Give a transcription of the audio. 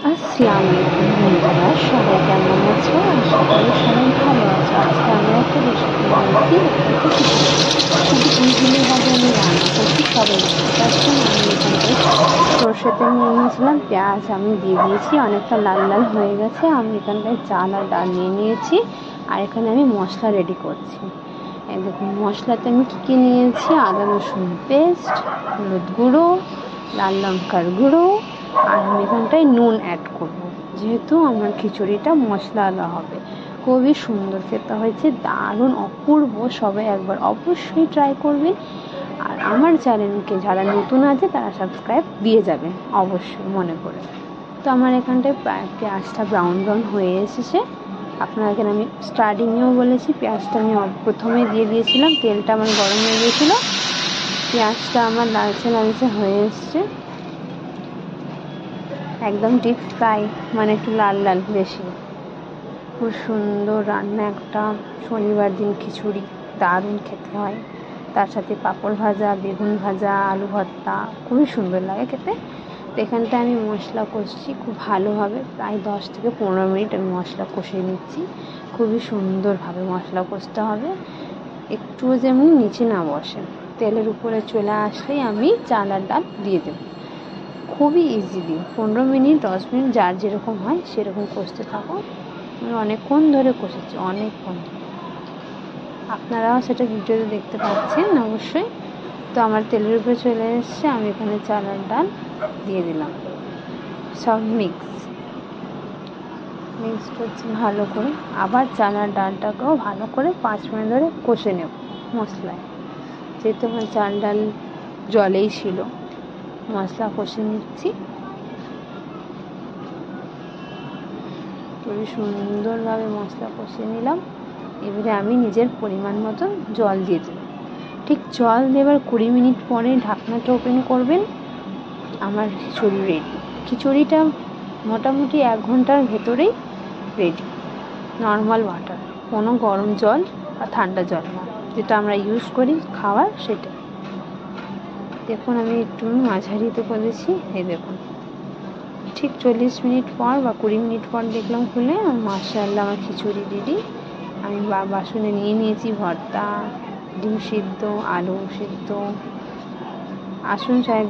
আসসালামু আলাইকুম বন্ধুরা, সবাই কেমন আছো? আশা করি সবাই ভালো আছো। আজকে আমি একটা রেসিপি বানিয়েছি, এটা হচ্ছে খিচুড়ি। খুবই ইজিলি ভাবে আমি রান্না করছি, সবাই দেখতে পাচ্ছেন। আমি এখানটায় সরষের তেল নিয়ে নিয়েছিলাম, পেঁয়াজ আমি দিয়ে দিয়েছি, অনেকটা লাল লাল হয়ে গেছে। আমি এখানটায় চাল আর ডাল নিয়ে নিয়েছি, আর এখানে আমি মশলা রেডি করছি। এই দেখুন মশলাতে আমি কী কী নিয়েছি: আদা রসুন পেস্ট, হলুদ গুঁড়ো, লাল লঙ্কার গুঁড়ো, আর আমি এখানটায় নুন অ্যাড করব, যেহেতু আমার খিচুড়িটা মশলাওয়ালা হবে। খুবই সুন্দর খেতে হয়েছে, দারুণ অপূর্ব। সবাই একবার অবশ্যই ট্রাই করবেন। আর আমার চ্যানেলকে যারা নতুন আছে তারা সাবস্ক্রাইব দিয়ে যাবেন অবশ্যই মনে করে। তো আমার এখানটায় পেঁয়াজটা ব্রাউন ব্রাউন হয়ে এসেছে। আপনাকে আমি স্টার্টিংয়েও বলেছি, পেঁয়াজটা আমি প্রথমে দিয়ে দিয়েছিলাম, তেলটা আমার গরম হয়ে গিয়েছিলো, পেঁয়াজটা আমার লালচে লালচে হয়ে এসছে, একদম ডিপ ফ্রাই, মানে একটু লাল লাল বেশি। খুব সুন্দর রান্না একটা। শনিবার দিন খিচুড়ি দারুণ খেতে হয়, তার সাথে পাঁপড় ভাজা, বেগুন ভাজা, আলু ভর্তা, খুবই সুন্দর লাগে খেতে। তো এখানটায় আমি মশলা কষছি খুব ভালোভাবে, প্রায় 10 থেকে 15 মিনিট আমি মশলা কষিয়ে নিচ্ছি। খুবই সুন্দরভাবে মশলা কষতে হবে, একটুও যেমন নিচে না বসে। তেলের উপরে চলে আসলেই আমি চাল আর ডাল দিয়ে দেবো। খুবই ইজিলি 15 মিনিট 10 মিনিট যার যেরকম হয় সেরকম কষতে থাকো। আমি অনেকক্ষণ ধরে কষেছি, অনেকক্ষণ ধরে, আপনারাও সেটা ভিডিওতে দেখতে পাচ্ছেন অবশ্যই। তো আমার তেলের উপরে চলে এসছে, আমি এখানে চাল আর ডাল দিয়ে দিলাম, সব মিক্স করছি ভালো করে। আবার চাল আর ডালটাকেও ভালো করে 5 মিনিট ধরে কষে নেব মশলায়, যেহেতু আমার চাল ডাল জলেই ছিল। মশলা কষে নিচ্ছি, খুবই সুন্দরভাবে মশলা কষিয়ে নিলাম। এবারে আমি নিজের পরিমাণ মতো জল দিয়ে দেব। ঠিক জল দেবার 20 মিনিট পরে ঢাকনাটা ওপেন করবেন। আমার খিচুড়ি রেডি। খিচুড়িটা মোটামুটি 1 ঘন্টার ভেতরেই রেডি। নর্মাল ওয়াটার, কোনো গরম জল বা ঠান্ডা জল না, যেটা আমরা ইউজ করি খাওয়ার সেটা। দেখুন আমি একটু মাঝারিতে করেছি, এই দেখুন ঠিক 40 মিনিট পর বা 20 মিনিট পর দেখলাম খুলে, মাশাআল্লাহ আমার খিচুড়ি রেডি। আমি বাসনে নিয়ে নিয়েছি ভর্তা, ডিম সিদ্ধ, আলু সিদ্ধ। আসুন সবাই